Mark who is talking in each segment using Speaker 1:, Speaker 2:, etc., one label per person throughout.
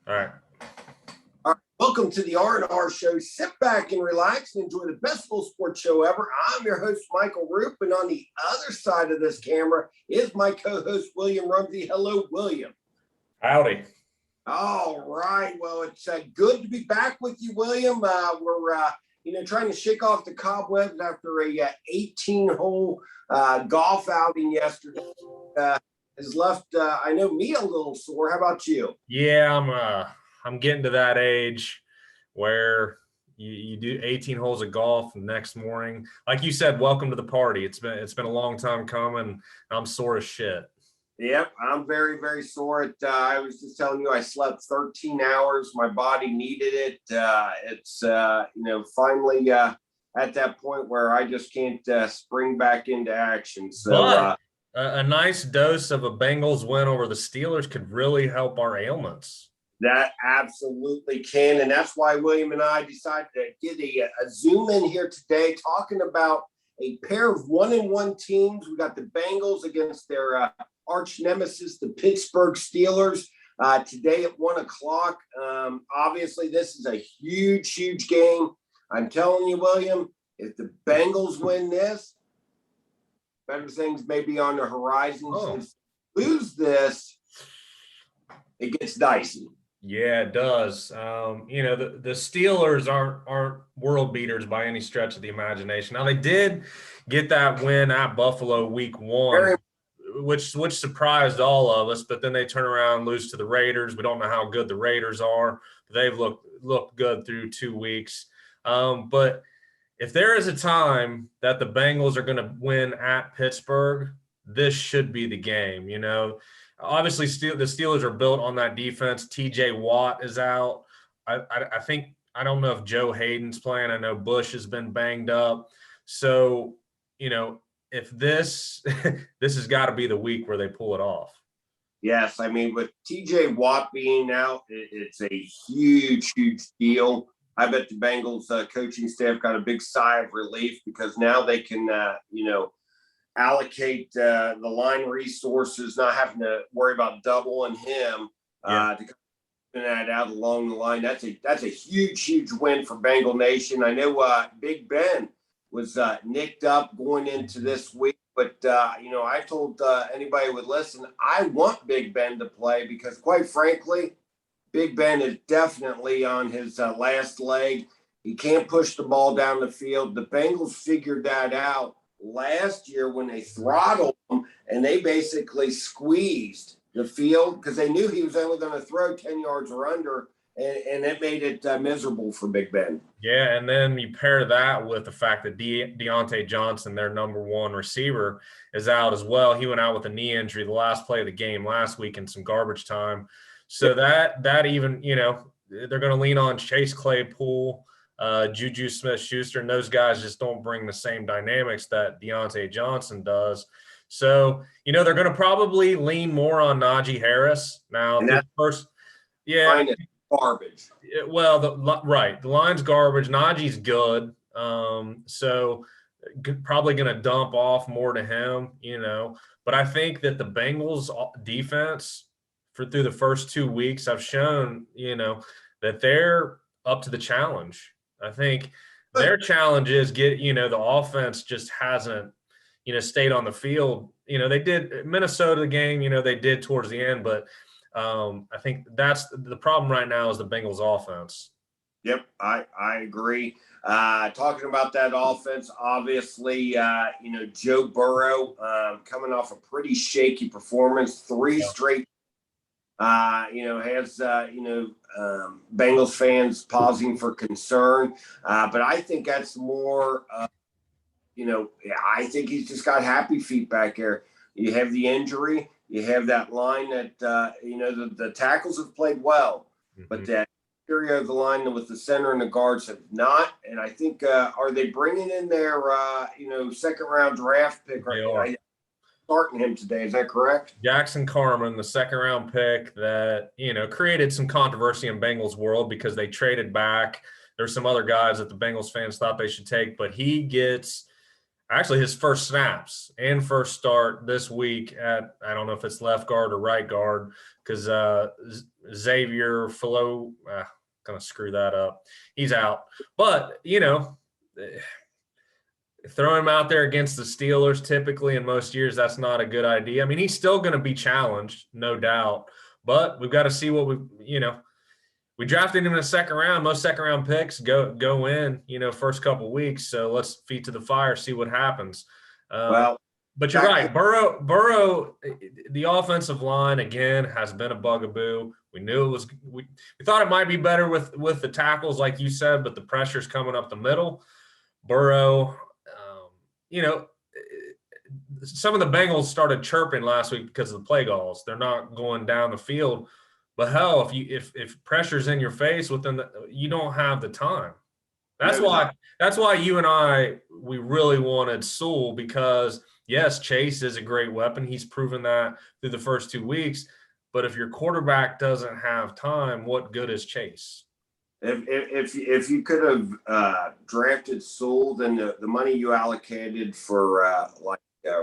Speaker 1: All right.
Speaker 2: All right. Welcome to the R&R Show. Sit back and relax and enjoy the best full sports show ever. I'm your host, Michael Roope, and on the other side of this camera is my co-host, William Rumsey. Hello, William.
Speaker 1: Howdy.
Speaker 2: All right. Well, it's good to be back with you, William. We're trying to shake off the cobwebs after a 18-hole golf outing yesterday. Has left, I know, me a little sore. How about you?
Speaker 1: Yeah, I'm getting to that age where you do 18 holes of golf the next morning. Like you said, welcome to the party. It's been a long time coming. I'm sore as shit.
Speaker 2: Yep, I'm very, very sore. I was just telling you, I slept 13 hours. My body needed it. It's finally at that point where I just can't spring back into action. So.
Speaker 1: A nice dose of a Bengals win over the Steelers could really help our ailments.
Speaker 2: That absolutely can. And that's why William and I decided to get a Zoom in here today talking about a pair of 1-1 teams. We got the Bengals against their arch nemesis, the Pittsburgh Steelers, today at 1 o'clock. Obviously, this is a huge, huge game. I'm telling you, William, if the Bengals win this, better things may be on the horizon. If they lose this, it gets dicey.
Speaker 1: Yeah, it does. The Steelers aren't world beaters by any stretch of the imagination. Now, they did get that win at Buffalo week 1, which surprised all of us, but then they turn around and lose to the Raiders. We don't know how good the Raiders are. They've looked good through 2 weeks. But if there is a time that the Bengals are going to win at Pittsburgh, this should be the game. Obviously, the Steelers are built on that defense. T.J. Watt is out. I don't know if Joe Hayden's playing. I know Bush has been banged up. So, if this has got to be the week where they pull it off.
Speaker 2: Yes, I mean, with T.J. Watt being out, it's a huge, huge deal. I bet the Bengals coaching staff got a big sigh of relief because now they can, allocate the line resources, not having to worry about doubling him to cut that out along the line. That's a huge, huge win for Bengal Nation. I know Big Ben was nicked up going into this week, but I told anybody who would listen, I want Big Ben to play because, quite frankly, Big Ben is definitely on his last leg. He can't push the ball down the field. The Bengals figured that out last year when they throttled him and they basically squeezed the field because they knew he was only going to throw 10 yards or under, and it made it miserable for Big Ben.
Speaker 1: Yeah, and then you pair that with the fact that Deontay Johnson, their number one receiver, is out as well. He went out with a knee injury the last play of the game last week in some garbage time. So that even, they're going to lean on Chase Claypool, Juju Smith-Schuster, and those guys just don't bring the same dynamics that Deontay Johnson does. So, they're going to probably lean more on Najee Harris. Now, the
Speaker 2: garbage.
Speaker 1: Well, the line's garbage. Najee's good. So probably going to dump off more to him, But I think that the Bengals defense through the first 2 weeks have shown, that they're up to the challenge. I think their challenge is the offense just hasn't, stayed on the field. They did Minnesota game, they did towards the end, but I think that's the problem right now is the Bengals offense.
Speaker 2: Yep, I agree. Talking about that offense, obviously, Joe Burrow coming off a pretty shaky performance, 3 straight. Has Bengals fans pausing for concern. But I think that's more, I think he's just got happy feet back there. You have the injury. You have that line that, the tackles have played well. But that area of the line with the center and the guards have not. And I think, are they bringing in their, second-round draft pick right now? Starting him today, is that correct?
Speaker 1: Jackson Carman, the second-round pick that, created some controversy in Bengals world because they traded back. There's some other guys that the Bengals fans thought they should take, but he gets actually his first snaps and first start this week at, I don't know if it's left guard or right guard, because Xavier Flo, gonna screw that up. He's out. But, throwing him out there against the Steelers, typically in most years, that's not a good idea. I mean, he's still going to be challenged, no doubt. But we've got to see what we drafted him in the second round. Most second round picks go in, first couple weeks. So let's feet to the fire, see what happens. But you're right. Burrow, the offensive line again has been a bugaboo. We knew it was. We thought it might be better with the tackles, like you said, but the pressure's coming up the middle. Burrow, some of the Bengals started chirping last week because of the play calls. They're not going down the field. But hell, if pressure's in your face you don't have the time. That's why you and we really wanted Sewell, because yes, Chase is a great weapon. He's proven that through the first 2 weeks. But if your quarterback doesn't have time, what good is Chase?
Speaker 2: If you could have drafted Sewell, then the money you allocated for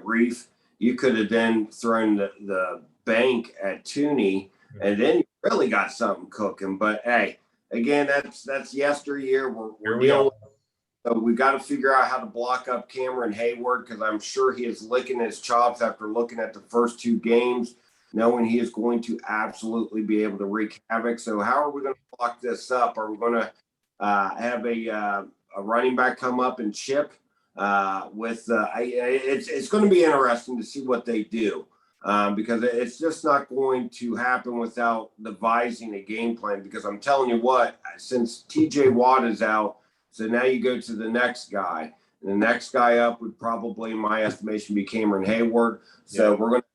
Speaker 2: Reef, you could have then thrown the bank at Tooney, and then you really got something cooking. But hey, again, that's yesteryear. We're dealing with. So we've got to figure out how to block up Cameron Hayward, because I'm sure he is licking his chops after looking at the first 2 games, knowing he is going to absolutely be able to wreak havoc. So how are we going to block this up? Are we going to have a running back come up and chip? It's going to be interesting to see what they do, because it's just not going to happen without devising a game plan. Because I'm telling you what, since T.J. Watt is out, so now you go to the next guy. And the next guy up would probably, in my estimation, be Cameron Hayward. So we're going to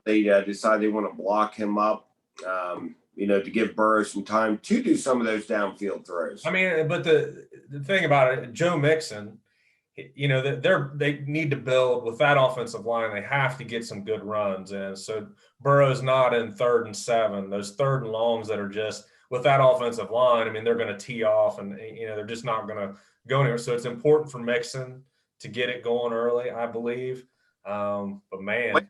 Speaker 2: they decide they want to block him up, to give Burrow some time to do some of those downfield throws.
Speaker 1: I mean, but the thing about it, Joe Mixon, they need to build with that offensive line. They have to get some good runs in. So Burrow's not in 3rd and 7. Those 3rd and longs that are just with that offensive line, I mean, they're going to tee off, and they're just not going to go anywhere. So it's important for Mixon to get it going early, I believe. But man,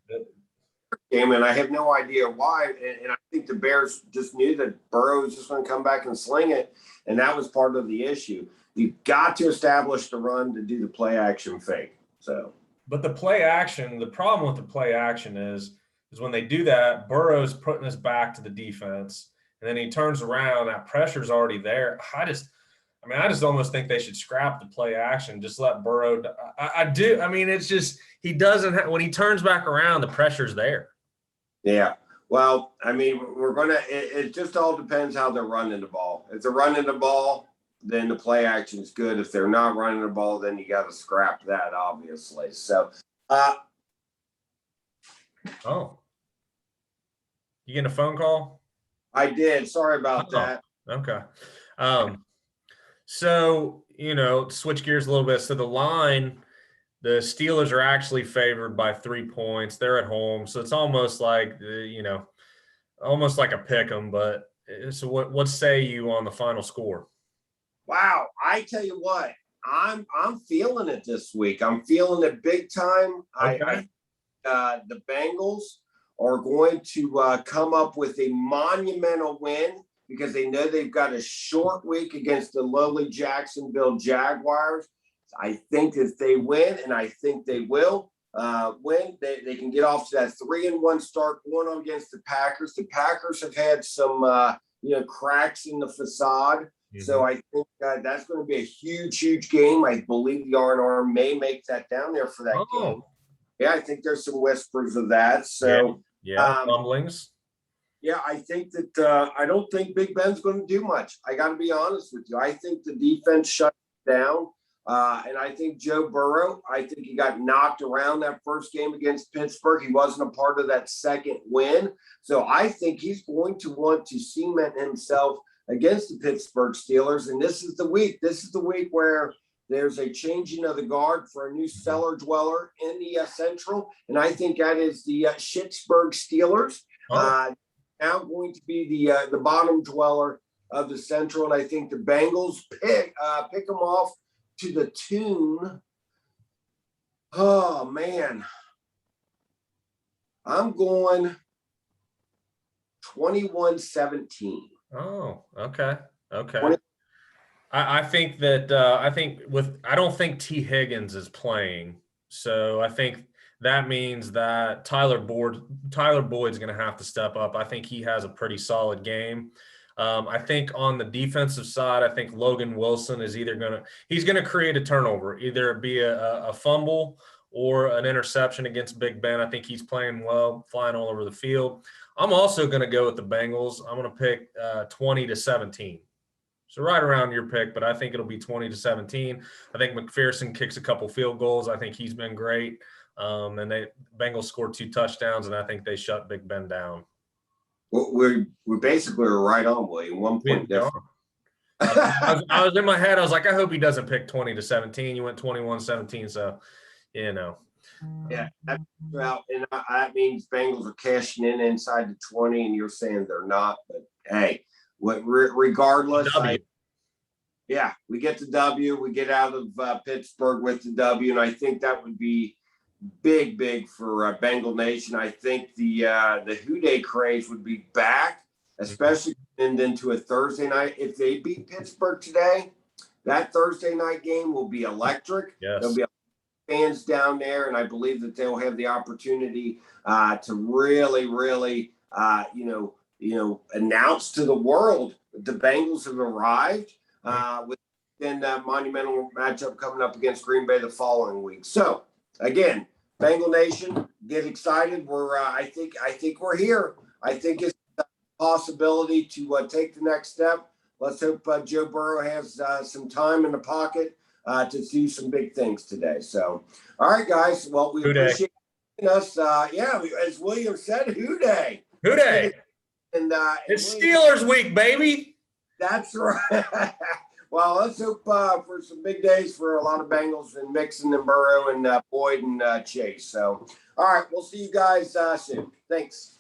Speaker 2: game, and I have no idea why. And I think the Bears just knew that Burrow was just going to come back and sling it, and that was part of the issue. You've got to establish the run to do the play action fake.
Speaker 1: But the play action, the problem with the play action is when they do that, Burrow's putting his back to the defense, and then he turns around, that pressure's already there. I just almost think they should scrap the play action, just let Burrow. I do. I mean, it's just he doesn't when he turns back around, the pressure's there.
Speaker 2: Yeah. Well, I mean, it just all depends how they're running the ball. If they're running the ball, then the play action is good. If they're not running the ball, then you got to scrap that, obviously. So,
Speaker 1: you getting a phone call?
Speaker 2: I did. Sorry about that.
Speaker 1: Okay. So, switch gears a little bit. So the line, the Steelers are actually favored by 3 points. They're at home. So it's almost like, almost like a pick 'em. But so what say you on the final score?
Speaker 2: Wow. I tell you what, I'm feeling it this week. I'm feeling it big time.
Speaker 1: Okay.
Speaker 2: The Bengals are going to come up with a monumental win, because they know they've got a short week against the lowly Jacksonville Jaguars. I think if they win, and I think they will win, they can get off to that 3-1 start going on against the Packers. The Packers have had some cracks in the facade. Mm-hmm. So I think that's going to be a huge, huge game. I believe the R&R may make that down there for that game. Yeah, I think there's some whispers of that. So
Speaker 1: rumblings.
Speaker 2: Yeah, I think that I don't think Big Ben's going to do much. I got to be honest with you. I think the defense shut down. And I think Joe Burrow, I think he got knocked around that first game against Pittsburgh. He wasn't a part of that second win. So I think he's going to want to cement himself against the Pittsburgh Steelers. And this is the week. This is the week where there's a changing of the guard for a new cellar dweller in the Central. And I think that is the Pittsburgh Steelers. Now going to be the bottom dweller of the Central. And I think the Bengals pick them off to the tune Oh, man. I'm going 21-17.
Speaker 1: Oh, okay. Okay.
Speaker 2: 20
Speaker 1: I think that I don't think T. Higgins is playing. So I think that means that Tyler Boyd's going to have to step up. I think he has a pretty solid game. I think on the defensive side, I think Logan Wilson is he's going to create a turnover, either it be a fumble or an interception against Big Ben. I think he's playing well, flying all over the field. I'm also going to go with the Bengals. I'm going to pick 20-17. So right around your pick, but I think it'll be 20-17. I think McPherson kicks a couple field goals. I think he's been great. And Bengals scored 2 touchdowns, and I think they shut Big Ben down.
Speaker 2: Well, we basically are right on, William. 1 point difference.
Speaker 1: I was in my head. I was like, I hope he doesn't pick 20-17. You went 21-17, so
Speaker 2: Yeah, well, and that means Bengals are cashing in inside the 20, and you're saying they're not. But hey, regardless, we get the W. We get out of Pittsburgh with the W, and I think that would be big for Bengal Nation. I think the Who Day craze would be back, especially into a Thursday night. If they beat Pittsburgh today, that Thursday night game will be electric.
Speaker 1: Yes.
Speaker 2: There'll be fans down there, and I believe that they'll have the opportunity to really announce to the world that the Bengals have arrived within that monumental matchup coming up against Green Bay the following week. So again, Bengal Nation, get excited. I think we're here. I think it's a possibility to take the next step. Let's hope Joe Burrow has some time in the pocket to do some big things today. So, all right, guys. Well, we appreciate us. As William said, Who Day.
Speaker 1: Who Day.
Speaker 2: And
Speaker 1: it's Steelers week, baby.
Speaker 2: That's right. Well, let's hope for some big days for a lot of Bengals and Mixon and Burrow and Boyd and Chase. So, all right, we'll see you guys soon. Thanks.